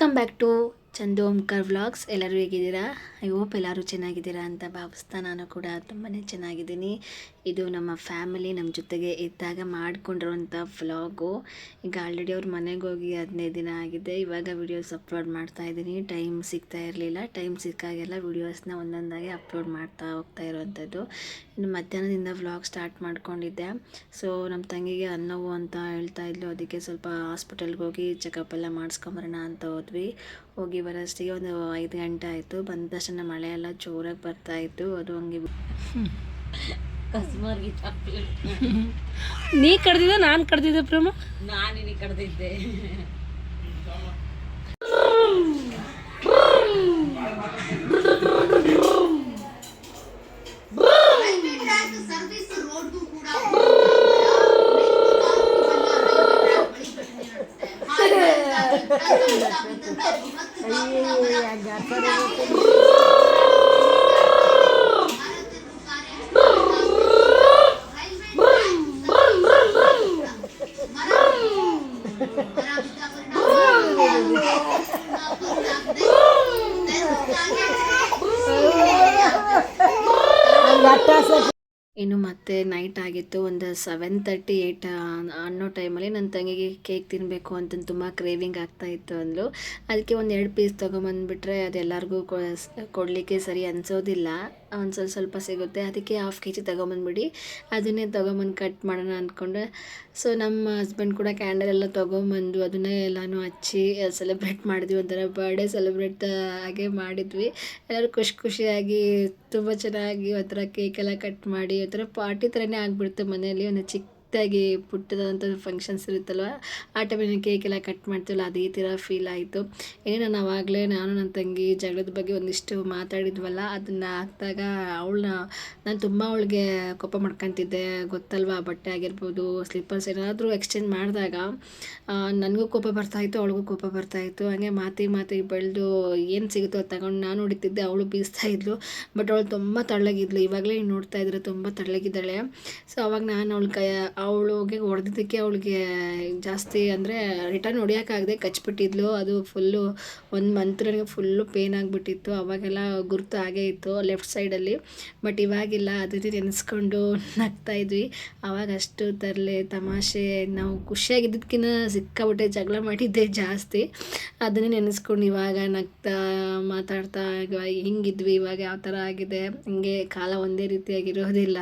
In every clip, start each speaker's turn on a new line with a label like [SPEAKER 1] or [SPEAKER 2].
[SPEAKER 1] Welcome back to Chandu Omkar vlogs. ಎಲ್ಲರೂ ಹೇಗಿದ್ದೀರಾ? I hope ಎಲ್ಲರೂ ಚೆನ್ನಾಗಿದ್ದೀರಾ ಅಂತ ಭಾವಿಸ್ತಾ ನಾನು ಕೂಡ ತುಂಬಾ ಚೆನ್ನಾಗಿದ್ದೀನಿ. ಇದು ನಮ್ಮ ಫ್ಯಾಮಿಲಿ ನಮ್ಮ ಜೊತೆಗೆ ಇದ್ದಾಗ ಮಾಡಿಕೊಂಡಿರುವಂಥ ವ್ಲಾಗು. ಈಗ ಆಲ್ರೆಡಿ ಅವ್ರ ಮನೆಗೆ ಹೋಗಿ 15 ದಿನ ಆಗಿದೆ. ಇವಾಗ ವೀಡಿಯೋಸ್ ಅಪ್ಲೋಡ್ ಮಾಡ್ತಾ ಇದ್ದೀನಿ. ಟೈಮ್ ಸಿಗ್ತಾ ಇರಲಿಲ್ಲ. ಟೈಮ್ ಸಿಕ್ಕಾಗೆಲ್ಲ ವೀಡಿಯೋಸ್ನ ಒಂದೊಂದಾಗಿ ಅಪ್ಲೋಡ್ ಮಾಡ್ತಾ ಹೋಗ್ತಾ ಇರೋವಂಥದ್ದು. ಇನ್ನು ಮಧ್ಯಾಹ್ನದಿಂದ ವ್ಲಾಗ್ ಸ್ಟಾರ್ಟ್ ಮಾಡ್ಕೊಂಡಿದ್ದೆ. ಸೊ ನಮ್ಮ ತಂಗಿಗೆ ಅನ್ನೋವು ಅಂತ ಹೇಳ್ತಾ ಇದ್ಲು. ಅದಕ್ಕೆ ಸ್ವಲ್ಪ ಹಾಸ್ಪಿಟಲ್ಗೆ ಹೋಗಿ ಚೆಕಪ್ ಎಲ್ಲ ಮಾಡಿಸ್ಕೊಂಬರೋಣ ಅಂತ ಹೋಗಿ ಬರೋಷ್ಟಿಗೆ ಒಂದು 5 ಗಂಟೆ ಆಯಿತು. ಬಂದ ತಕ್ಷಣ ಮಳೆ ಎಲ್ಲ ಜೋರಾಗಿ ಬರ್ತಾಯಿತ್ತು. ಅದು ಹಂಗೆ
[SPEAKER 2] ಕಸ್ಮರ್ಗಿ ಚಾಕ್ಲೇಟ್
[SPEAKER 1] ನೀ ಕಡ್ದಿದ್ದೆ ನಾನು ಕಡ್ದಿದ್ದೆ ಪ್ರೇಮ
[SPEAKER 2] ನಾನು ಕಡ್ದಿದ್ದೆ.
[SPEAKER 1] ಇನ್ನು ಮತ್ತೆ ನೈಟ್ ಆಗಿತ್ತು. ಒಂದು 7:30 8 ಅನ್ನೋ ಟೈಮಲ್ಲಿ ನನ್ನ ತಂಗಿಗೆ ಕೇಕ್ ತಿನ್ನಬೇಕು ಅಂತ ತುಂಬ ಕ್ರೇವಿಂಗ್ ಆಗ್ತಾಯಿತ್ತು ಅಂದ್ಲು. ಅದಕ್ಕೆ ಒಂದು 2 ಪೀಸ್ ತೊಗೊಂಬಂದುಬಿಟ್ರೆ ಅದು ಎಲ್ಲರಿಗೂ ಕೊಡಲಿಕ್ಕೆ ಸರಿ ಅನಿಸೋದಿಲ್ಲ. ಒಂದು ಸ್ವಲ್ಪ ಸಿಗುತ್ತೆ. ಅದಕ್ಕೆ 1/2 kg ತೊಗೊಂಬಂದ್ಬಿಡಿ, ಅದನ್ನೇ ತೊಗೊಂಬಂದು ಕಟ್ ಮಾಡೋಣ ಅಂದ್ಕೊಂಡೆ. ಸೊ ನಮ್ಮ ಹಸ್ಬೆಂಡ್ ಕೂಡ ಕ್ಯಾಂಡಲ್ ಎಲ್ಲ ತೊಗೊಂಬಂದು ಅದನ್ನೇ ಎಲ್ಲನೂ ಹಚ್ಚಿ ಸೆಲೆಬ್ರೇಟ್ ಮಾಡಿದ್ವಿ. ಒಂಥರ ಬರ್ಡೇ ಸೆಲೆಬ್ರೇಟ್ ಹಾಗೆ ಮಾಡಿದ್ವಿ. ಎಲ್ಲರೂ ಖುಷಿಯಾಗಿ ತುಂಬ ಚೆನ್ನಾಗಿ ಒಂಥರ ಕೇಕೆಲ್ಲ ಕಟ್ ಮಾಡಿ ಒಂಥರ ಪಾರ್ಟಿ ಥರನೇ ಆಗಿಬಿಡ್ತು. ಮನೆಯಲ್ಲಿ ಒಂದು ಚಿಕ್ಕದಾಗಿ ಪುಟ್ಟದಂಥ ಫಂಕ್ಷನ್ಸ್ ಇರುತ್ತಲ್ವ, ಆ ಟೈಮಲ್ಲಿ ಕೇಕ್ ಎಲ್ಲ ಕಟ್ ಮಾಡ್ತೀವಲ್ಲ, ಅದೇ ಥರ ಫೀಲ್ ಆಯಿತು. ನಾನು ಆವಾಗಲೇ ನಾನು ನನ್ನ ತಂಗಿ ಜಗಳದ ಬಗ್ಗೆ ಒಂದಿಷ್ಟು ಮಾತಾಡಿದ್ವಲ್ಲ, ಅದನ್ನು ಹಾಕಿದಾಗ ನಾನು ತುಂಬ ಅವಳಿಗೆ ಕೋಪ ಮಾಡ್ಕೊತಿದ್ದೆ ಗೊತ್ತಲ್ವ. ಬಟ್ಟೆ ಆಗಿರ್ಬೋದು, ಸ್ಲಿಪ್ಪರ್ಸ್ ಏನಾದರೂ ಎಕ್ಸ್ಚೇಂಜ್ ಮಾಡಿದಾಗ ನನಗೂ ಕೋಪ ಬರ್ತಾಯಿತ್ತು, ಅವಳಿಗೂ ಕೋಪ ಬರ್ತಾಯಿತ್ತು. ಹಾಗೆ ಮಾತಿಗೆ ಬೆಳೆದು ಏನು ಸಿಗುತ್ತೋ ಅದು ತಗೊಂಡು ನಾನು ಹೊಡಿತಿದ್ದೆ, ಅವಳು ಬೀಸ್ತಾಯಿದ್ಲು. ಬಟ್ ಅವಳು ತುಂಬ ತಳ್ಳಗಿದ್ಲು. ಇವಾಗಲೇ ನೋಡ್ತಾ ಇದ್ರೆ ತುಂಬ ತಳ್ಳಗಿದ್ದಾಳೆ. ಸೊ ಅವಾಗ ನಾನು ಅವಳಿಗೆ ಹೊಡೆದಿದ್ದಕ್ಕೆ ಅವಳಿಗೆ ಜಾಸ್ತಿ ಅಂದರೆ ರಿಟರ್ನ್ ಹೊಡಿಯೋಕ್ಕಾಗದೆ ಕಚ್ಬಿಟ್ಟಿದ್ಲು. ಅದು ಫುಲ್ಲು 1 ಮಂತ್ ನನಗೆ ಫುಲ್ಲು ಪೇನ್ ಆಗಿಬಿಟ್ಟಿತ್ತು. ಅವಾಗೆಲ್ಲ ಗುರುತು ಹಾಗೇ ಇತ್ತು ಲೆಫ್ಟ್ ಸೈಡಲ್ಲಿ. ಬಟ್ ಇವಾಗಿಲ್ಲ. ಅದನ್ನೇ ನೆನೆಸ್ಕೊಂಡು ನಗ್ತಾಯಿದ್ವಿ. ಆವಾಗ ಅಷ್ಟು ತಮಾಷೆ, ನಾವು ಖುಷಿಯಾಗಿದ್ದಕ್ಕಿಂತ ಸಿಕ್ಕಾಬಿಟ್ಟೆ ಜಗಳ ಮಾಡಿದ್ದೆ ಜಾಸ್ತಿ. ಅದನ್ನೇ ನೆನೆಸ್ಕೊಂಡು ಇವಾಗ ನಗ್ತಾ ಮಾತಾಡ್ತಾ ಹಿಂಗಿದ್ವಿ, ಇವಾಗ ಯಾವ ಥರ ಆಗಿದೆ. ಹಿಂಗೆ ಕಾಲ ಒಂದೇ ರೀತಿಯಾಗಿರೋದಿಲ್ಲ,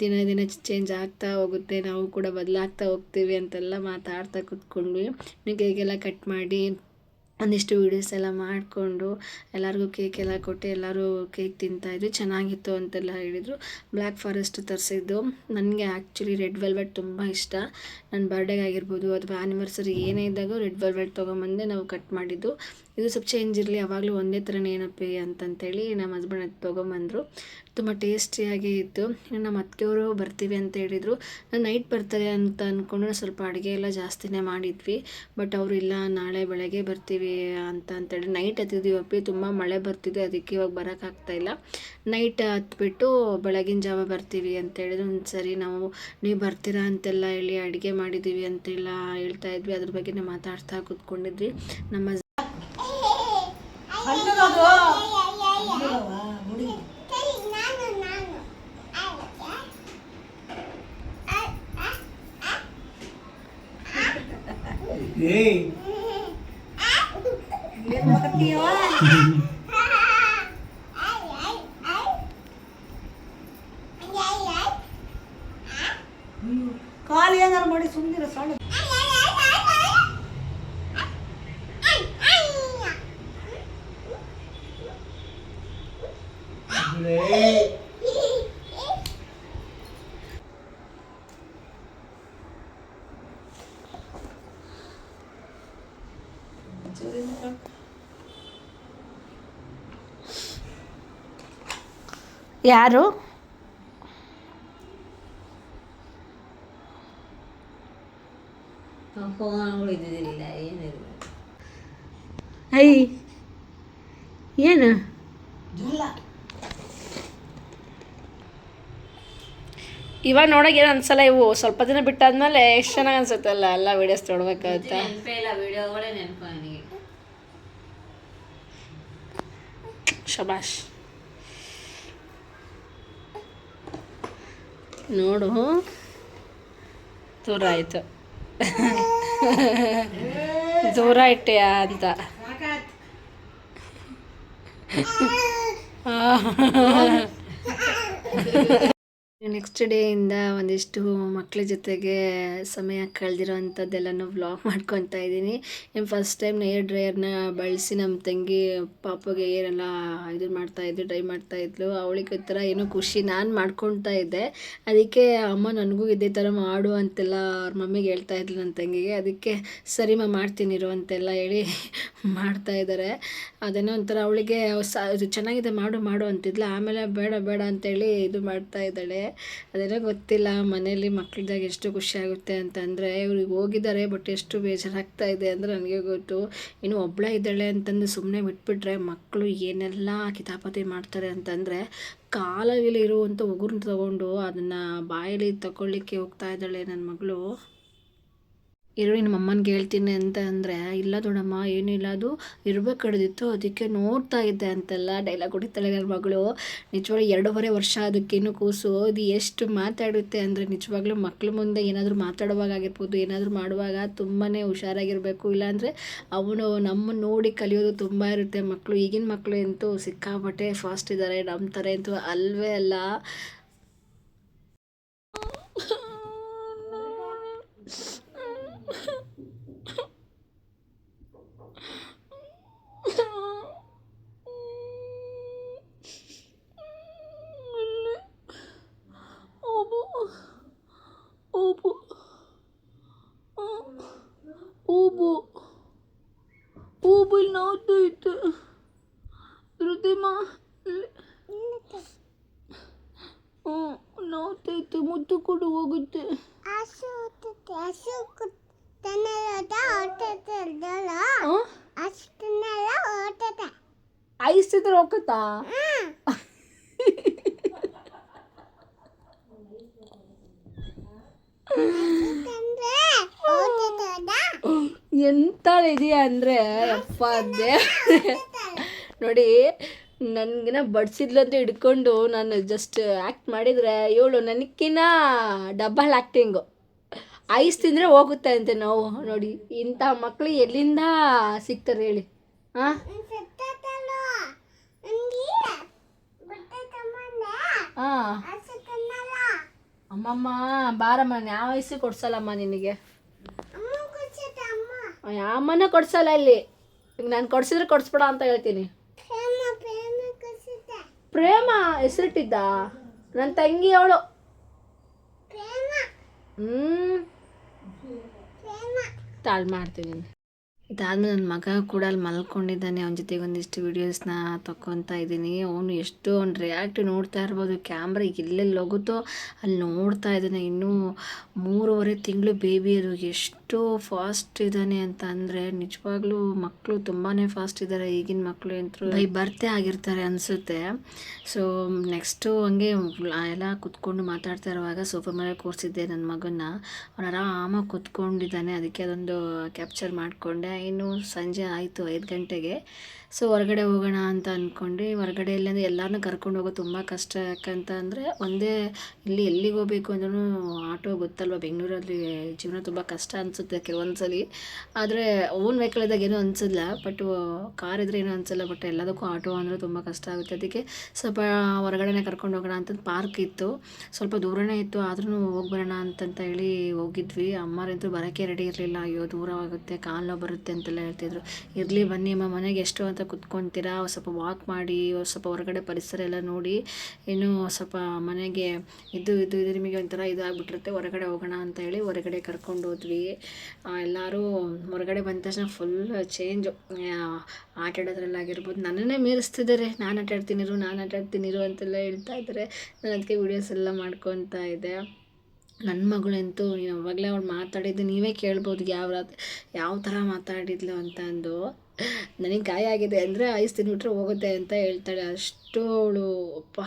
[SPEAKER 1] ದಿನ ಚೇಂಜ್ ಆಗ್ತಾ ಹೋಗುತ್ತೆ, ನಾವು ಕೂಡ ಬದಲಾಗ್ತಾ ಹೋಗ್ತೀವಿ ಅಂತೆಲ್ಲ ಮಾತಾಡ್ತಾ ಕೂತ್ಕೊಂಡ್ವಿ. ಕೇಕೆಲ್ಲ ಕಟ್ ಮಾಡಿ ಒಂದಿಷ್ಟು ವೀಡಿಯೋಸ್ ಎಲ್ಲ ಮಾಡಿಕೊಂಡು ಎಲ್ಲರಿಗೂ ಕೇಕೆಲ್ಲ ಕೊಟ್ಟು ಎಲ್ಲರೂ ಕೇಕ್ ತಿಂತಾಯಿದ್ರು. ಚೆನ್ನಾಗಿತ್ತು ಅಂತೆಲ್ಲ ಹೇಳಿದರು. ಬ್ಲ್ಯಾಕ್ ಫಾರೆಸ್ಟ್ ತರಿಸಿದ್ದು. ನನಗೆ ಆ್ಯಕ್ಚುಲಿ ರೆಡ್ ವೆಲ್ವೆಟ್ ತುಂಬ ಇಷ್ಟ. ನನ್ನ ಬರ್ಡೇಗೆ ಆಗಿರ್ಬೋದು ಅಥವಾ ಆ್ಯನಿವರ್ಸರಿ ಏನೇ ಇದ್ದಾಗ ರೆಡ್ ವೆಲ್ವೆಟ್ ತೊಗೊಂಬಂದೆ ನಾವು ಕಟ್ ಮಾಡಿದ್ದು. ಇದು ಸ್ವಲ್ಪ ಚೇಂಜ್ ಇರಲಿ, ಯಾವಾಗಲೂ ಒಂದೇ ಥರನೇ ಏನಪ್ಪಿ ಅಂತಂತೇಳಿ ನಮ್ಮ ಹಸ್ಬೆಂಡ್ ಅದು ತೊಗೊಂಬಂದರು. ತುಂಬ ಟೇಸ್ಟಿಯಾಗಿ ಇತ್ತು. ಇನ್ನು ನಮ್ಮ ಅತ್ತೆಯವರು ಬರ್ತೀವಿ ಅಂತ ಹೇಳಿದರು. ನಾನು ನೈಟ್ ಬರ್ತಾರೆ ಅಂತ ಅಂದ್ಕೊಂಡು ಸ್ವಲ್ಪ ಅಡುಗೆ ಎಲ್ಲ ಜಾಸ್ತಿನೇ ಮಾಡಿದ್ವಿ. ಬಟ್ ಅವರು ಇಲ್ಲ, ನಾಳೆ ಬೆಳಗ್ಗೆ ಬರ್ತೀವಿ ಅಂತೇಳಿ ನೈಟ್ ಹತ್ತಿದ್ದೀವಪ್ಪಿ. ತುಂಬ ಮಳೆ ಬರ್ತಿದೆ, ಅದಕ್ಕೆ ಇವಾಗ ಬರೋಕ್ಕಾಗ್ತಾಯಿಲ್ಲ. ನೈಟ್ ಹತ್ಬಿಟ್ಟು ಬೆಳಗಿನ ಜಾವ ಬರ್ತೀವಿ ಅಂತ ಹೇಳಿದ್ರು. ಸರಿ, ನೀವು ಬರ್ತೀರಾ ಅಂತೆಲ್ಲ ಹೇಳಿ ಅಡುಗೆ ಮಾಡಿದ್ದೀವಿ ಅಂತೆಲ್ಲ ಹೇಳ್ತಾ ಇದ್ವಿ. ಅದ್ರ ಬಗ್ಗೆ ಮಾತಾಡ್ತಾ ಕೂತ್ಕೊಂಡಿದ್ವಿ. ನಮ್ಮ
[SPEAKER 2] ಕಾಲು ಏನಾರು ಮಾಡಿ ಸುಮ್ಮನಿರ ಸಣ್ಣ
[SPEAKER 1] ಯಾರು
[SPEAKER 2] ಫೋನ್ಗಳು ಇದ್ದಿದ್ದಿಲ್ಲ, ಏನಿಲ್ಲ.
[SPEAKER 1] ಏನು ಇವಾಗ ನೋಡೋಕೆ ಏನು ಅನ್ಸಲ್ಲ. ಇವು ಸ್ವಲ್ಪ ದಿನ ಬಿಟ್ಟಾದ್ಮೇಲೆ ಎಷ್ಟು ಚೆನ್ನಾಗಿ ಅನ್ಸುತ್ತಲ್ಲ ಎಲ್ಲ ವೀಡಿಯೋಸ್ ನೋಡ್ಬೇಕಾಗುತ್ತೆ.
[SPEAKER 2] ನೆನಪೇ ಇಲ್ಲ, ವಿಡಿಯೋಗಳೇ ನೆನಪು ನನಗೆ.
[SPEAKER 1] ಶಬಾಷ್. ನೋಡು ದೂರ ಆಯಿತು. ದೂರ ಇಟ್ಟೆಯಾ ಅಂತ. ನೆಕ್ಸ್ಟ್ ಡೇಯಿಂದ ಒಂದಿಷ್ಟು ಮಕ್ಕಳ ಜೊತೆಗೆ ಸಮಯ ಕಳೆದಿರೋ ವ್ಲಾಗ್ ಮಾಡ್ಕೊತಾ ಇದ್ದೀನಿ. ಫಸ್ಟ್ ಟೈಮ್ ಏರ್ ಡ್ರೈಯರ್ನ ಬಳಸಿ ನಮ್ಮ ತಂಗಿ ಪಾಪಗೆ ಏನೆಲ್ಲ ಇದು ಮಾಡ್ತಾಯಿದ್ಲು, ಡ್ರೈ ಮಾಡ್ತಾಯಿದ್ಲು. ಅವಳಿಗೆ ಈ ಥರ ಏನೋ ಖುಷಿ, ನಾನು ಮಾಡ್ಕೊತಾ ಇದ್ದೆ. ಅದಕ್ಕೆ ಅಮ್ಮ ನನಗೂ ಇದೇ ಥರ ಮಾಡು ಅಂತೆಲ್ಲ ಅವ್ರ ಮಮ್ಮಿಗೆ ಹೇಳ್ತಾ ಇದ್ಲು ನನ್ನ ತಂಗಿಗೆ. ಅದಕ್ಕೆ ಸರಿಮ್ಮ ಮಾಡ್ತೀನಿರು ಅಂತೆಲ್ಲ ಹೇಳಿ ಮಾಡ್ತಾಯಿದ್ದಾರೆ. ಅದೇನೋ ಒಂಥರ ಅವಳಿಗೆ ಇದು ಚೆನ್ನಾಗಿದೆ ಮಾಡು ಅಂತಿದ್ಲು. ಆಮೇಲೆ ಬೇಡ ಬೇಡ ಅಂತೇಳಿ ಇದು ಮಾಡ್ತಾ ಇದ್ದಾಳೆ. ಅದೆಲ್ಲ ಗೊತ್ತಿಲ್ಲ ಮನೇಲಿ ಮಕ್ಕಳಿದ್ದಾಗ ಎಷ್ಟು ಖುಷಿ ಆಗುತ್ತೆ ಅಂತಂದರೆ. ಇವ್ರಿಗೆ ಹೋಗಿದ್ದಾರೆ, ಬಟ್ ಎಷ್ಟು ಬೇಜಾರಾಗ್ತಾ ಇದೆ ಅಂದರೆ ನನಗೆ ಗೊತ್ತು. ಇನ್ನು ಒಬ್ಬಳೇ ಇದ್ದಾಳೆ ಅಂತಂದು ಸುಮ್ಮನೆ ಬಿಟ್ಬಿಟ್ರೆ ಮಕ್ಕಳು ಏನೆಲ್ಲ ಕಿತಾಪತಿ ಮಾಡ್ತಾರೆ ಅಂತಂದರೆ, ಕಾಲಲ್ಲಿ ಇರುವಂಥ ಉಗುರನ್ನ ತಗೊಂಡು ಅದನ್ನು ಬಾಯಲ್ಲಿ ತಗೊಳ್ಳಿಕ್ಕೆ ಹೋಗ್ತಾ ಇದ್ದಾಳೆ ನನ್ನ ಮಗಳು. ಇರು ನಿಮ್ಮ ಅಮ್ಮನಿಗೆ ಹೇಳ್ತೀನಿ ಅಂತ ಅಂದರೆ, ಇಲ್ಲ ದೊಡ್ಡಮ್ಮ ಏನೂ ಇಲ್ಲ, ಅದು ಇರ್ಬೇಕು ಕಡ್ದಿತ್ತು ಅದಕ್ಕೆ ನೋಡ್ತಾ ಇದ್ದೆ ಅಂತೆಲ್ಲ ಡೈಲಾಗ್ ಹೊಡಿತಾಳೆ ನನ್ನ ಮಗಳು. ನಿಜವಾಗ್ಲೂ 2.5 ವರ್ಷ ಅದಕ್ಕೇನು ಕೂಸು. ಇದು ಎಷ್ಟು ಮಾತಾಡುತ್ತೆ ಅಂದರೆ, ನಿಜವಾಗ್ಲೂ ಮಕ್ಳ ಮುಂದೆ ಏನಾದರೂ ಮಾತಾಡುವಾಗ ಆಗಿರ್ಬೋದು, ಏನಾದರೂ ಮಾಡುವಾಗ ತುಂಬಾ ಹುಷಾರಾಗಿರಬೇಕು. ಇಲ್ಲಾಂದರೆ ಅವನು ನಮ್ಮನ್ನು ನೋಡಿ ಕಲಿಯೋದು ತುಂಬ ಇರುತ್ತೆ ಮಕ್ಕಳು. ಈಗಿನ ಮಕ್ಕಳು ಅಂತೂ ಸಿಕ್ಕಾಪಟ್ಟೆ ಫಾಸ್ಟ್ ಇದ್ದಾರೆ, ನಮ್ಮ ಥರ ಅಂತೂ ಅಲ್ವೇ ಅಲ್ಲ. ಊಬು ಇಲ್ಲಿ ನೋಡ್ತೈತೆ ಹೃದಯಮ್ಮ, ನೋಡ್ತೈತೆ, ಮುದ್ದು ಕೊಡು ಹೋಗುತ್ತೆ. ಐಸ್ ಇದ್ರೆ ಹೋಗುತ್ತಾ? ಎಂತ ಇದೆಯಾ ಅಂದರೆ ಅಪ್ಪ ಅದೇ ನೋಡಿ, ನನಗಿನ ಬಡ್ಸಿದ್ಲು ಅಂತ ಹಿಡ್ಕೊಂಡು ನಾನು ಜಸ್ಟ್ ಆ್ಯಕ್ಟ್ ಮಾಡಿದರೆ ಇವಳು ನನಕ್ಕಿನ್ನ ಡಬಲ್ ಆ್ಯಕ್ಟಿಂಗು. ಐಸ್ ತಿಂದರೆ ಹೋಗುತ್ತೆ ಅಂತೆ ನೋವು. ನೋಡಿ ಇಂಥ ಮಕ್ಕಳು ಎಲ್ಲಿಂದ ಸಿಗ್ತಾರೆ ಹೇಳಿ? ಹಾಂ ಹಾಂ ಅಮ್ಮಮ್ಮ ಬಾರಮ್ಮ, ಯಾವ ವಯಸ್ಸು ಕೊಡ್ಸಲ್ಲಮ್ಮ ನಿನಗೆ, ಅಮ್ಮನ ಕೊಡ್ಸಲ್ಲ ಇಲ್ಲಿ. ಈಗ ನಾನು ಕೊಡ್ಸಿದ್ರೆ ಕೊಡಿಸ್ಬೇಡ ಅಂತ ಹೇಳ್ತೀನಿ. ಪ್ರೇಮ ಹೆಸರಿಟ್ಟಿದ್ದ ನನ್ನ ತಂಗಿ ಅವಳು. ತಾಳ್ ಮಾಡ್ತೀನಿ. ಇದಾದ್ಮೇಲೆ ನನ್ನ ಮಗ ಕೂಡ ಅಲ್ಲಿ ಮಲ್ಕೊಂಡಿದ್ದಾನೆ. ಅವನ ಜೊತೆಗೆ ಒಂದಿಷ್ಟು ವೀಡಿಯೋಸ್ನ ತಗೊತಾ ಇದ್ದೀನಿ. ಅವನು ಎಷ್ಟು ಅವ್ನು ರಿಯಾಕ್ಟ್ ನೋಡ್ತಾ ಇರ್ಬೋದು. ಕ್ಯಾಮ್ರಾ ಎಲ್ಲೆಲ್ಲಿ ಹೋಗುತ್ತೋ ಅಲ್ಲಿ ನೋಡ್ತಾ ಇದ್ದಾನೆ. ಇನ್ನೂ 3.5 ತಿಂಗಳು ಬೇಬಿ. ಅದು ಎಷ್ಟು ಫಾಸ್ಟ್ ಇದ್ದಾನೆ ಅಂತ ಅಂದರೆ, ನಿಜವಾಗ್ಲೂ ಮಕ್ಕಳು ತುಂಬಾ ಫಾಸ್ಟ್ ಇದ್ದಾರೆ ಈಗಿನ ಮಕ್ಕಳು. ಅಂತೂ ಬೈ ಬರ್ತೆ ಆಗಿರ್ತಾರೆ ಅನಿಸುತ್ತೆ. ಸೊ ನೆಕ್ಸ್ಟು ಹಂಗೆ ಎಲ್ಲ ಕುತ್ಕೊಂಡು ಮಾತಾಡ್ತಾ ಇರುವಾಗ ಸೋಫಾ ಮೇಲೆ ಕೂರಿಸಿದ್ದೆ ನನ್ನ ಮಗನ್ನ. ಅವನು ಆರಾಮಾಗಿ ಕುತ್ಕೊಂಡಿದ್ದಾನೆ. ಅದಕ್ಕೆ ಅದೊಂದು ಕ್ಯಾಪ್ಚರ್ ಮಾಡಿಕೊಂಡೆ. ಇನ್ನು ಸಂಜೆ ಆಯಿತು 5 ಗಂಟೆಗೆ. ಸೊ ಹೊರಗಡೆ ಹೋಗೋಣ ಅಂತ ಅಂದ್ಕೊಂಡು, ಹೊರಗಡೆ ಇಲ್ಲಂದರೆ ಎಲ್ಲರನ್ನೂ ಕರ್ಕೊಂಡು ಹೋಗೋದು ತುಂಬ ಕಷ್ಟ. ಯಾಕಂತ ಅಂದರೆ ಒಂದೇ ಇಲ್ಲಿ ಎಲ್ಲಿಗೆ ಹೋಗ್ಬೇಕು ಅಂದ್ರೂ ಆಟೋ ಗೊತ್ತಲ್ವ, ಬೆಂಗಳೂರಲ್ಲಿ ಜೀವನ ತುಂಬ ಕಷ್ಟ ಅನಿಸುತ್ತೆ ಕೆಲವೊಂದ್ಸಲಿ. ಆದರೆ ಓನ್ ವೆಹಿಕಲ್ ಇದ್ದಾಗ ಏನೂ ಅನಿಸಲ್ಲ, ಬಟ್ ಕಾರ್ ಇದ್ದರೆ ಏನೂ ಅನಿಸಲ್ಲ. ಬಟ್ ಎಲ್ಲದಕ್ಕೂ ಆಟೋ ಅಂದರೆ ತುಂಬ ಕಷ್ಟ ಆಗುತ್ತೆ. ಅದಕ್ಕೆ ಸ್ವಲ್ಪ ಹೊರಗಡೆನೇ ಕರ್ಕೊಂಡು ಹೋಗೋಣ ಅಂತ. ಪಾರ್ಕ್ ಇತ್ತು, ಸ್ವಲ್ಪ ದೂರನೇ ಇತ್ತು, ಆದ್ರೂ ಹೋಗ್ಬರೋಣ ಅಂತಂತ ಹೇಳಿ ಹೋಗಿದ್ವಿ. ಅಮ್ಮರಂತೂ ಬರೋಕ್ಕೆ ರೆಡಿ ಇರಲಿಲ್ಲ. ಅಯ್ಯೋ ದೂರವಾಗುತ್ತೆ, ಕಾಲು ನೋವು ಬರುತ್ತೆ ಅಂತೆಲ್ಲ ಹೇಳ್ತಿದ್ರು. ಇರಲಿ ಬನ್ನಿ ಅಮ್ಮ, ಮನೆಗೆ ಎಷ್ಟು ಅಂತ ಕುತ್ಕೊತೀರಾ, ಸ್ವಲ್ಪ ವಾಕ್ ಮಾಡಿ, ಸ್ವಲ್ಪ ಹೊರಗಡೆ ಪರಿಸರ ಎಲ್ಲ ನೋಡಿ, ಇನ್ನು ಸ್ವಲ್ಪ ಮನೆಗೆ ಇದು ನಿಮಗೆ ಒಂಥರ ಇದು ಆಗಿಬಿಟ್ಟಿರುತ್ತೆ, ಹೊರಗಡೆ ಹೋಗೋಣ ಅಂತ ಹೇಳಿ ಹೊರಗಡೆ ಕರ್ಕೊಂಡು ಹೋದ್ವಿ. ಎಲ್ಲರೂ ಹೊರಗಡೆ ಬಂದ ತಕ್ಷಣ ಫುಲ್ ಚೇಂಜು. ಆಟ ಆಡೋದ್ರಲ್ಲಾಗಿರ್ಬೋದು, ನನ್ನನ್ನೇ ಮೀರಿಸ್ತಿದ್ದಾರೆ. ನಾನು ಆಟ ಆಡ್ತೀನಿರು ಅಂತೆಲ್ಲ ಹೇಳ್ತಾ ಇದ್ದಾರೆ. ನಾನು ಅದಕ್ಕೆ ವೀಡಿಯೋಸ್ ಎಲ್ಲ ಮಾಡ್ಕೊತಾ ಇದ್ದೆ. ನನ್ನ ಮಗಳಂತೂ ಅವಾಗಲೇ ಅವಳು ಮಾತಾಡಿದ್ದು ನೀವೇ ಕೇಳ್ಬೋದು ಯಾವ ಥರ ಮಾತಾಡಿದ್ಲು ಅಂತ ಅಂದು. ನನಗೆ ಗಾಯ ಆಗಿದೆ ಅಂದರೆ ಐಸ್ ತಿಂದ್ಬಿಟ್ರೆ ಹೋಗುತ್ತೆ ಅಂತ ಹೇಳ್ತಾಳೆ. ಅಷ್ಟು ಅವಳು ಅಪ್ಪ,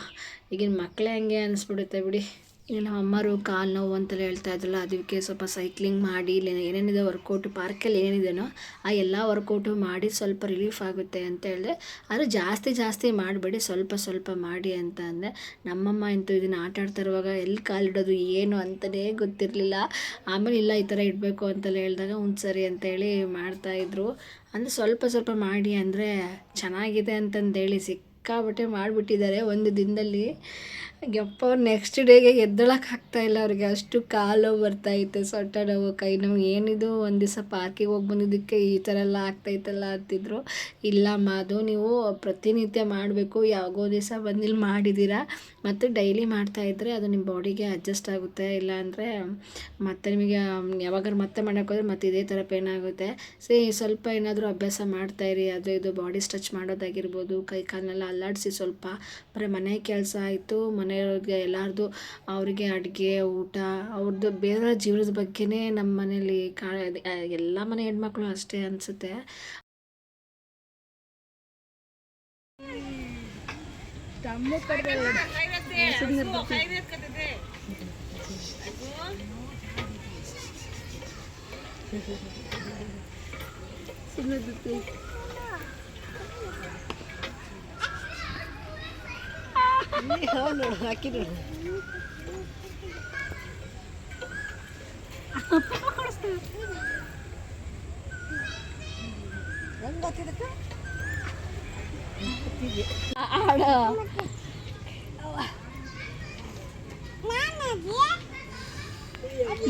[SPEAKER 1] ಈಗಿನ ಮಕ್ಕಳೇ ಹಂಗೆ ಅನಿಸ್ಬಿಡುತ್ತೆ ಬಿಡಿ. ಇಲ್ಲಿ ನಮ್ಮ ಅಮ್ಮರು ಕಾಲು ನೋವು ಅಂತೆಲ್ಲ ಹೇಳ್ತಾ ಇದ್ರಲ್ಲ, ಅದಕ್ಕೆ ಸ್ವಲ್ಪ ಸೈಕ್ಲಿಂಗ್ ಮಾಡಿ ಇಲ್ಲಿ ಏನೇನಿದೆ ವರ್ಕೌಟು ಪಾರ್ಕಲ್ಲಿ ಏನೇನಿದೆಯೋ ಆ ಎಲ್ಲ ವರ್ಕೌಟು ಮಾಡಿ ಸ್ವಲ್ಪ ರಿಲೀಫ್ ಆಗುತ್ತೆ ಅಂತ ಹೇಳಿದೆ. ಆದರೆ ಜಾಸ್ತಿ ಮಾಡಬೇಡಿ, ಸ್ವಲ್ಪ ಸ್ವಲ್ಪ ಮಾಡಿ ಅಂತ ಅಂದೆ. ನಮ್ಮಮ್ಮ ಅಂತೂ ಇದನ್ನು ಆಟ ಆಡ್ತಾ ಇರುವಾಗ ಎಲ್ಲಿ ಕಾಲಿಡೋದು ಏನು ಅಂತಲೇ ಗೊತ್ತಿರಲಿಲ್ಲ. ಆಮೇಲೆ ಇಲ್ಲ ಈ ಥರ ಇಡಬೇಕು ಅಂತೆಲ್ಲ ಹೇಳಿದಾಗ ಸರಿ ಅಂತೇಳಿ ಮಾಡ್ತಾಯಿದ್ರು. ಅಂದರೆ ಸ್ವಲ್ಪ ಮಾಡಿ ಅಂದರೆ ಚೆನ್ನಾಗಿದೆ ಅಂತಂದೇಳಿ ಸಿಕ್ಕಾಬಟ್ಟೆ ಮಾಡಿಬಿಟ್ಟಿದ್ದಾರೆ ಒಂದು ದಿನದಲ್ಲಿ. ಯಪ್ಪ ನೆಕ್ಸ್ಟ್ ಡೇಗೆ ಎದ್ದೇಳೋಕ್ಕಾಗ್ತಾಯಿಲ್ಲ ಅವ್ರಿಗೆ, ಅಷ್ಟು ಕಾಲು ಬರ್ತಾಯಿತ್ತು, ಸೊಂಟ ನೋವು, ಕೈ ನೋವು. ಏನಿದು ಒಂದು ದಿವಸ ಪಾರ್ಕಿಗೆ ಹೋಗಿ ಬಂದಿದ್ದಕ್ಕೆ ಈ ಥರ ಎಲ್ಲ ಆಗ್ತಾಯಿತ್ತಲ್ಲ ಅಂತಿದ್ರು. ಇಲ್ಲಮ್ಮ ಅದು ನೀವು ಪ್ರತಿನಿತ್ಯ ಮಾಡಬೇಕು, ಯಾವಾಗೋ ದಿವಸ ಬಂದಿಲ್ಲಿ ಮಾಡಿದ್ದೀರಾ ಮತ್ತು ಡೈಲಿ ಮಾಡ್ತಾಯಿದ್ರೆ ಅದು ನಿಮ್ಮ ಬಾಡಿಗೆ ಅಡ್ಜಸ್ಟ್ ಆಗುತ್ತೆ. ಇಲ್ಲಾಂದರೆ ಮತ್ತೆ ನಿಮಗೆ ಯಾವಾಗಾರು ಮತ್ತೆ ಮಾಡೋಕ್ಕೋದ್ರೆ ಮತ್ತೆ ಇದೇ ಥರ ಪೇನ್ ಆಗುತ್ತೆ. ಸ್ವಲ್ಪ ಏನಾದರೂ ಅಭ್ಯಾಸ ಮಾಡ್ತಾಯಿರಿ, ಅದು ಇದು ಬಾಡಿ ಸ್ಟ್ರೆಚ್ ಮಾಡೋದಾಗಿರ್ಬೋದು, ಕೈ ಕಾಲನ್ನೆಲ್ಲ ಅಲ್ಲಾಡಿಸಿ ಸ್ವಲ್ಪ. ಬರೀ ಮನೆ ಕೆಲಸ ಆಯಿತು, ಮನೆಯವ್ರಿಗೆ ಎಲ್ಲರದು ಅವರಿಗೆ ಅಡುಗೆ ಊಟ ಅವ್ರದ್ದು ಬೇರೆ ಜೀವನದ ಬಗ್ಗೆನೇ ನಮ್ಮ ಮನೇಲಿ ಎಲ್ಲ ಮನೆ ಹೆಣ್ಮಕ್ಳು ಅಷ್ಟೇ ಅನಿಸುತ್ತೆ.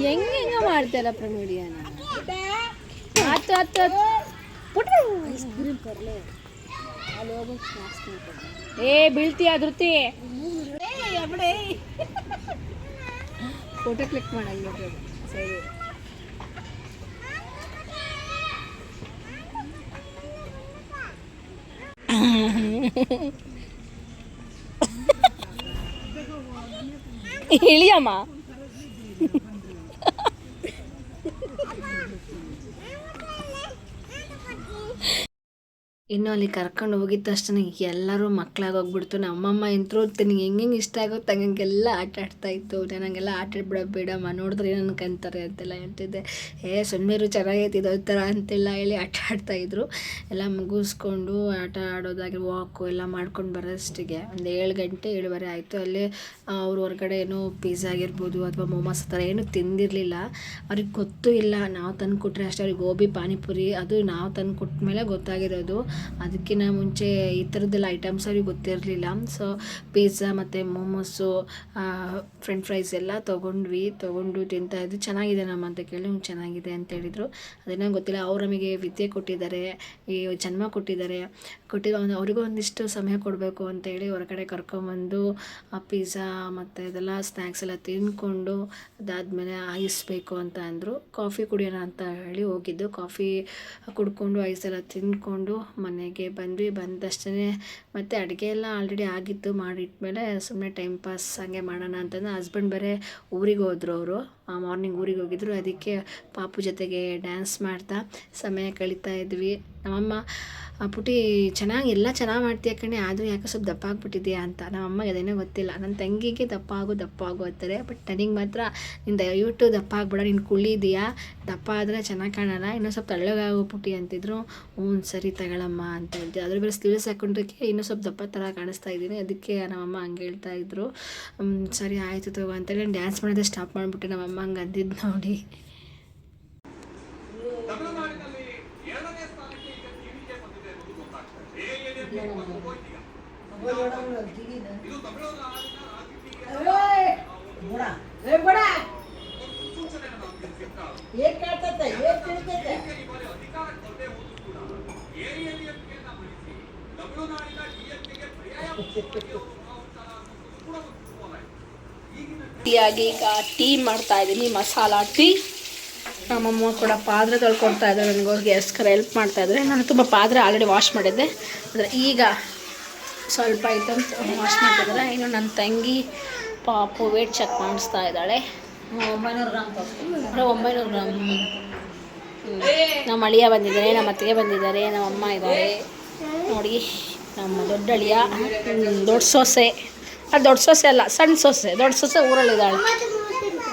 [SPEAKER 1] ಹೆಂಗ ಮಾಡ್ತಾರ ಪ್ರಮೀಡಿಯಾನ ಏ ಬೀಳ್ತೀಯ ಧೃತಿ, ಫೋಟೋ ಕ್ಲಿಕ್ ಮಾಡಂಗ ಸರಿ. ಇಳಿಯಮ್ಮ. ಇನ್ನು ಅಲ್ಲಿ ಕರ್ಕೊಂಡು ಹೋಗಿದ ತಕ್ಷಣ ಎಲ್ಲರೂ ಮಕ್ಕಳಾಗಿ ಹೋಗ್ಬಿಡ್ತು. ನಮ್ಮಮ್ಮ ಇಂತರೂ ನಿನಗೆ ಹೆಂಗೆ ಇಷ್ಟ ಆಗುತ್ತೆ ಹಂಗೆಲ್ಲ ಆಟ ಆಡ್ತಾಯಿತ್ತು. ನನಗೆಲ್ಲ ಆಟ ಆಡ್ಬಿಡಬೇಡಮ್ಮ, ನೋಡಿದ್ರೆ ಏನು ಅನ್ಕೊಂತಾರೆ ಅಂತೆಲ್ಲ ಹೇಳ್ತಿದ್ದೆ. ಸುಮ್ಮನೆ ಚೆನ್ನಾಗೈತೆ ಇದೋ ಥರ ಅಂತೆಲ್ಲ ಹೇಳಿ ಆಟ ಆಡ್ತಾಯಿದ್ರು. ಎಲ್ಲ ಮುಗಿಸ್ಕೊಂಡು ಆಟ ಆಡೋದಾಗಿ ವಾಕು ಎಲ್ಲ ಮಾಡ್ಕೊಂಡು ಬರೋಷ್ಟಿಗೆ ಒಂದು 7 ಗಂಟೆ 7:15 ಆಯಿತು. ಅಲ್ಲೇ ಅವ್ರು ಹೊರಗಡೆ ಏನೋ ಪಿಜ್ಜಾ ಆಗಿರ್ಬೋದು ಅಥವಾ ಮೊಮೋಸ್ ಆ ಥರ ಏನೂ ತಿಂದಿರಲಿಲ್ಲ. ಅವ್ರಿಗೆ ಗೊತ್ತೂ ಇಲ್ಲ, ನಾವು ತಂದು ಕೊಟ್ಟರೆ ಅಷ್ಟೇ. ಅವ್ರಿಗೆ ಗೋಬಿ ಪಾನಿಪುರಿ ಅದು ನಾವು ತಂದು ಕೊಟ್ಟ ಮೇಲೆ ಗೊತ್ತಾಗಿರೋದು. ಅದಕ್ಕಿಂತ ಮುಂಚೆ ಈ ಥರದ್ದೆಲ್ಲ ಐಟಮ್ಸ್ ಅವ್ರಿಗೆ ಗೊತ್ತಿರಲಿಲ್ಲ. ಸೊ ಪಿಜ್ಜಾ ಮತ್ತು ಮೊಮೋಸು, ಫ್ರೆಂಚ್ ಫ್ರೈಸ್ ಎಲ್ಲ ತೊಗೊಂಡು ತಿಂತಾಯಿದ್ದು. ಚೆನ್ನಾಗಿದೆ ನಮ್ಮ ಅಂತ ಕೇಳಿ ಚೆನ್ನಾಗಿದೆ ಅಂತ ಹೇಳಿದರು. ಅದೇನೋ ಗೊತ್ತಿಲ್ಲ, ಅವ್ರು ನಮಗೆ ವಿದ್ಯೆ ಕೊಟ್ಟಿದ್ದಾರೆ, ಈ ಜನ್ಮ ಕೊಟ್ಟಿದ್ದಾರೆ. ಅವರಿಗೂ ಒಂದಿಷ್ಟು ಸಮಯ ಕೊಡಬೇಕು ಅಂತೇಳಿ ಹೊರಗಡೆ ಕರ್ಕೊಂಬಂದು ಪಿಜ್ಜಾ ಮತ್ತು ಇದೆಲ್ಲ ಸ್ನ್ಯಾಕ್ಸ್ ಎಲ್ಲ ತಿಂದ್ಕೊಂಡು ಅದಾದಮೇಲೆ ಐಸ್ ಬೇಕು ಅಂತ ಅಂದರು. ಕಾಫಿ ಕುಡಿಯೋಣ ಅಂತ ಹೇಳಿ ಹೋಗಿದ್ದು. ಕಾಫಿ ಕುಡ್ಕೊಂಡು ಐಸ್ ಎಲ್ಲ ತಿಂದ್ಕೊಂಡು ಮನೆಗೆ ಬಂದಷ್ಟೇ ಮತ್ತು ಅಡುಗೆ ಎಲ್ಲ ಆಲ್ರೆಡಿ ಆಗಿತ್ತು. ಮಾಡಿಟ್ಮೇಲೆ ಸುಮ್ಮನೆ ಟೈಮ್ ಪಾಸ್ ಹಾಗೆ ಮಾಡೋಣ ಅಂತಂದು ಹಸ್ಬೆಂಡ್ ಬೇರೆ ಊರಿಗೆ ಹೋದರು. ಅವರು ಮಾರ್ನಿಂಗ್ ಊರಿಗೆ ಹೋಗಿದ್ರು. ಅದಕ್ಕೆ ಪಾಪು ಜೊತೆಗೆ ಡ್ಯಾನ್ಸ್ ಮಾಡ್ತಾ ಸಮಯ ಕಳೀತಾ ಇದ್ವಿ. ನಮ್ಮಮ್ಮ ಪುಟಿ ಎಲ್ಲ ಚೆನ್ನಾಗಿ ಮಾಡ್ತೀಯ ಕಣೆ, ಆದರೂ ಯಾಕೆ ಸ್ವಲ್ಪ ದಪ್ಪ ಆಗಿಬಿಟ್ಟಿದೆಯಾ ಅಂತ. ನಮ್ಮಮ್ಮಗೆ ಅದೇನೋ ಗೊತ್ತಿಲ್ಲ. ನನ್ನ ತಂಗಿಗೆ ದಪ್ಪ ಆಗು ಅಂತಾರೆ, ಬಟ್ ನನಗೆ ಮಾತ್ರ ನೀನು ದಯವಿಟ್ಟು ದಪ್ಪ ಆಗ್ಬೇಡ, ನೀನು ಕುಳ್ಳಿದೀಯಾ, ದಪ್ಪ ಆದರೆ ಚೆನ್ನಾಗಿ ಕಾಣಲ್ಲ, ಇನ್ನೂ ಸ್ವಲ್ಪ ತೆಳ್ಳಗಾಗು ಪುಟಿ ಅಂತಿದ್ರು. ಸರಿ ತಗೊಳಮ್ಮ ಅಂತ ಹೇಳ್ತೀವಿ. ಅದ್ರ ಬೇರೆ ಸ್ಲೀವ್ಸ್ ಹಾಕೊಂಡ್ರಿಗೆ ಇನ್ನೂ ಸ್ವಲ್ಪ ದಪ್ಪ ಥರ ಕಾಣಿಸ್ತಾ ಇದ್ದೀನಿ. ಅದಕ್ಕೆ ನಮ್ಮಮ್ಮ ಹಂಗೆ ಹೇಳ್ತಾ ಇದ್ರು. ಸರಿ ಆಯಿತು ತಗೋ ಅಂತೇಳಿ ನಾನು ಡ್ಯಾನ್ಸ್ ಮಾಡೋದೇ ಸ್ಟಾಪ್ ಮಾಡಿಬಿಟ್ಟೆ. ನಮ್ಮಮ್ಮ ಹಂಗೆ ಅಂದಿದ್ದು ನೋಡಿ. ಟೀಯಾಗಿ ಈಗ ಟೀ ಮಾಡ್ತಾ ಇದ್ದೀನಿ, ಮಸಾಲಾ ಟೀ. ನಮ್ಮಮ್ಮ ಕೂಡ ಪಾತ್ರೆ ತೊಳ್ಕೊಡ್ತಾ ಇದ್ದಾರೆ, ನನಗೋಸ್ಕರ ಎಸ್ಕರ ಹೆಲ್ಪ್ ಮಾಡ್ತಾಯಿದ್ದಾರೆ. ನಾನು ತುಂಬ ಪಾತ್ರೆ ಆಲ್ರೆಡಿ ವಾಶ್ ಮಾಡಿದ್ದೆ, ಆದರೆ ಈಗ ಸ್ವಲ್ಪ ಐಟಮ್ಸ್ ವಾಶ್ ಮಾಡ್ತಿದ್ದಾರೆ. ಇನ್ನು ನನ್ನ ತಂಗಿ ಪಾಪು ವೇಟ್ ಚೆಕ್ ಮಾಡಿಸ್ತಾ ಇದ್ದಾಳೆ. 900 ಗ್ರಾಮ್. ನಮ್ಮ ಅಳಿಯ ಬಂದಿದ್ದಾರೆ, ನಮ್ಮ ಅತ್ತಿಗೆ ಬಂದಿದ್ದಾರೆ, ನಮ್ಮ ಅಮ್ಮ ಇದ್ದಾರೆ ನೋಡಿ. ನಮ್ಮ ದೊಡ್ಡ ಅಳಿಯ, ದೊಡ್ಡ ಸೊಸೆ ಅದು ದೊಡ್ಡ ಸೊಸೆ ಅಲ್ಲ, ಸಣ್ಣ ಸೊಸೆ. ದೊಡ್ಡ ಸೊಸೆ ಊರಲ್ಲಿದ್ದಾಳೆ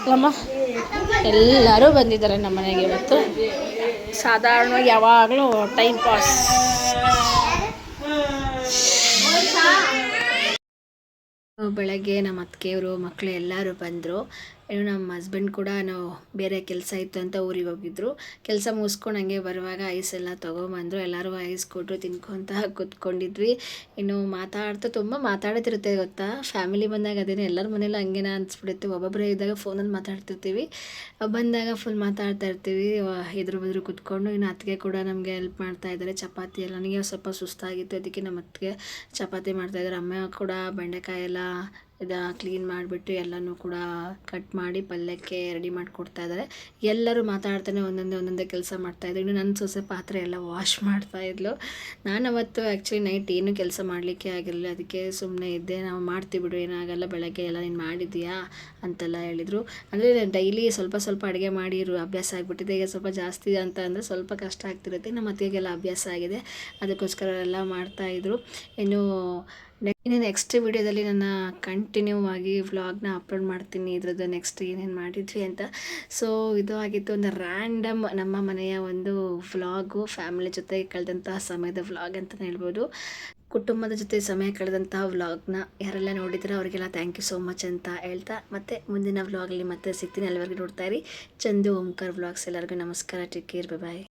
[SPEAKER 1] ಅಲ್ಲಮ್ಮ. ಎಲ್ಲರೂ ಬಂದಿದ್ದಾರೆ ನಮ್ಮ ಮನೆಗೆ ಇವತ್ತು. ಸಾಧಾರಣವಾಗಿ ಯಾವಾಗಲೂ ಟೈಮ್ ಪಾಸ್. ಬೆಳಗ್ಗೆ ನಮ್ಮ ಅತ್ತಿಗೆಯವರು ಮಕ್ಕಳು ಎಲ್ಲರೂ ಬಂದರು. ಇನ್ನು ನಮ್ಮ ಹಸ್ಬೆಂಡ್ ಕೂಡ ನಾವು ಬೇರೆ ಕೆಲಸ ಇತ್ತು ಅಂತ ಊರಿಗೆ ಹೋಗಿದ್ರು. ಕೆಲಸ ಮುಗಿಸ್ಕೊಂಡು ಹಂಗೆ ಬರುವಾಗ ಐಸ್ ಎಲ್ಲ ತೊಗೊಂಬಂದರು. ಎಲ್ಲರೂ ಐಸ್ ಕೊಟ್ಟರು, ತಿನ್ಕೊತ ಕೂತ್ಕೊಂಡಿದ್ವಿ. ಇನ್ನು ತುಂಬ ಮಾತಾಡ್ತಿರುತ್ತೆ ಗೊತ್ತಾ. ಫ್ಯಾಮಿಲಿ ಬಂದಾಗ ಅದೇನೇ ಎಲ್ಲರ ಮನೇಲಿ ಹಂಗೇನ ಅನಿಸ್ಬಿಡುತ್ತೆ. ಒಬ್ಬೊಬ್ಬರೇ ಇದ್ದಾಗ ಫೋನಲ್ಲಿ ಮಾತಾಡ್ತಿರ್ತೀವಿ, ಬಂದಾಗ ಫುಲ್ ಮಾತಾಡ್ತಾ ಇರ್ತೀವಿ ಎದುರು ಕೂತ್ಕೊಂಡು. ಇನ್ನು ಅತ್ತಿಗೆ ಕೂಡ ನಮಗೆ ಹೆಲ್ಪ್ ಮಾಡ್ತಾಯಿದ್ದಾರೆ. ಚಪಾತಿ ಎಲ್ಲ ನನಗೆ ಸ್ವಲ್ಪ ಸುಸ್ತಾಗಿತ್ತು, ಅದಕ್ಕೆ ನಮ್ಮ ಅತ್ತಿಗೆ ಚಪಾತಿ ಮಾಡ್ತಾಯಿದ್ದಾರೆ. ಅಮ್ಮ ಕೂಡ ಬೆಂಡೆಕಾಯಿ ಎಲ್ಲ ಕ್ಲೀನ್ ಮಾಡಿಬಿಟ್ಟು ಎಲ್ಲನೂ ಕೂಡ ಕಟ್ ಮಾಡಿ ಪಲ್ಯಕ್ಕೆ ರೆಡಿ ಮಾಡಿಕೊಡ್ತಾ ಇದ್ದಾರೆ. ಎಲ್ಲರೂ ಮಾತಾಡ್ತಾನೆ ಒಂದೊಂದೇ ಕೆಲಸ ಮಾಡ್ತಾಯಿದ್ರು. ಇನ್ನು ನನ್ನ ಸೊಸೆ ಪಾತ್ರೆ ಎಲ್ಲ ವಾಶ್ ಮಾಡ್ತಾಯಿದ್ಲು. ನಾನು ಅವತ್ತು ಆ್ಯಕ್ಚುಲಿ ನೈಟ್ ಏನೂ ಕೆಲಸ ಮಾಡಲಿಕ್ಕೆ ಆಗಿರಲಿಲ್ಲ, ಅದಕ್ಕೆ ಸುಮ್ಮನೆ ಇದ್ದೆ. ನಾವು ಮಾಡ್ತೀವಿ ಬಿಡು, ಏನಾಗಲ್ಲ, ಬೆಳಗ್ಗೆ ಎಲ್ಲ ನೀನು ಮಾಡಿದ್ದೀಯಾ ಅಂತೆಲ್ಲ ಹೇಳಿದರು. ಅಂದರೆ ಡೈಲಿ ಸ್ವಲ್ಪ ಅಡುಗೆ ಮಾಡಿ ಅಭ್ಯಾಸ ಆಗಿಬಿಟ್ಟಿದೆ. ಈಗ ಸ್ವಲ್ಪ ಜಾಸ್ತಿ ಅಂತ ಅಂದರೆ ಸ್ವಲ್ಪ ಕಷ್ಟ ಆಗ್ತಿರುತ್ತೆ. ನಮ್ಮ ಅತ್ತಿಗೆಲ್ಲ ಅಭ್ಯಾಸ ಆಗಿದೆ, ಅದಕ್ಕೋಸ್ಕರ ಎಲ್ಲ ಮಾಡ್ತಾಯಿದ್ರು. ಇನ್ನು ನೆಕ್ಸ್ಟ್ ವಿಡಿಯೋದಲ್ಲಿ ನಾನು ಕಂಟಿನ್ಯೂ ಆಗಿ ವ್ಲಾಗ್ನ ಅಪ್ಲೋಡ್ ಮಾಡ್ತೀನಿ, ಇದ್ರದ್ದು ನೆಕ್ಸ್ಟ್ ಏನೇನು ಮಾಡಿದ್ವಿ ಅಂತ. ಸೊ ಇದು ಆಗಿತ್ತು ಒಂದು ರ್ಯಾಂಡಮ್ ನಮ್ಮ ಮನೆಯ ಒಂದು ವ್ಲಾಗು, ಫ್ಯಾಮಿಲಿ ಜೊತೆ ಕಳೆದಂತಹ ಸಮಯದ ವ್ಲಾಗ್ ಅಂತಲೇ ಹೇಳ್ಬೋದು. ಕುಟುಂಬದ ಜೊತೆ ಸಮಯ ಕಳೆದಂತಹ ವ್ಲಾಗ್ನ ಯಾರೆಲ್ಲ ನೋಡಿದ್ರೆ ಅವರಿಗೆಲ್ಲ ಥ್ಯಾಂಕ್ ಯು ಸೋ ಮಚ್ ಅಂತ ಹೇಳ್ತಾ, ಮತ್ತೆ ಮುಂದಿನ ವ್ಲಾಗಲ್ಲಿ ಮತ್ತೆ ಸಿಗ್ತೀನಿ. ಅಲ್ಲಿವರೆಗೂ ನೋಡ್ತಾ ಇರಿ ಚಂದು ಓಂಕಾರ್ ವ್ಲಾಗ್ಸ್. ಎಲ್ಲರಿಗೂ ನಮಸ್ಕಾರ, ಟೇಕ್ ಕೇರ್, ಬಾಯ್.